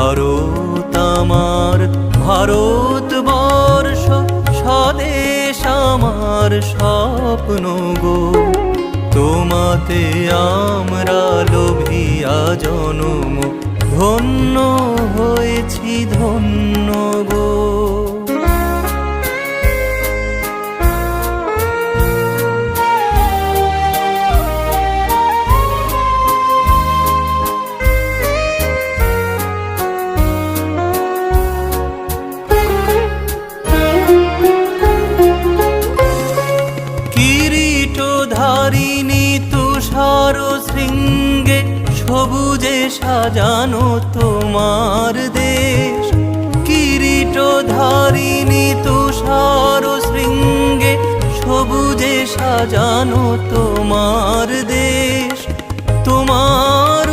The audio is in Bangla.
ভারত আমার ভারতবর্ষ, স্বদেশ আমার স্বপ্ন গো। তোমাতে আমরা লোভিয়া জনম, ধন্য হয়েছি ধন্য গো। কিরীটধারিণী তুষার শৃঙ্গে, সবুজে সাজানো তোমার দেশ। কিরীটধারিণী তুষার শৃঙ্গে, সবুজে সাজানো তোমার দেশ। তোমার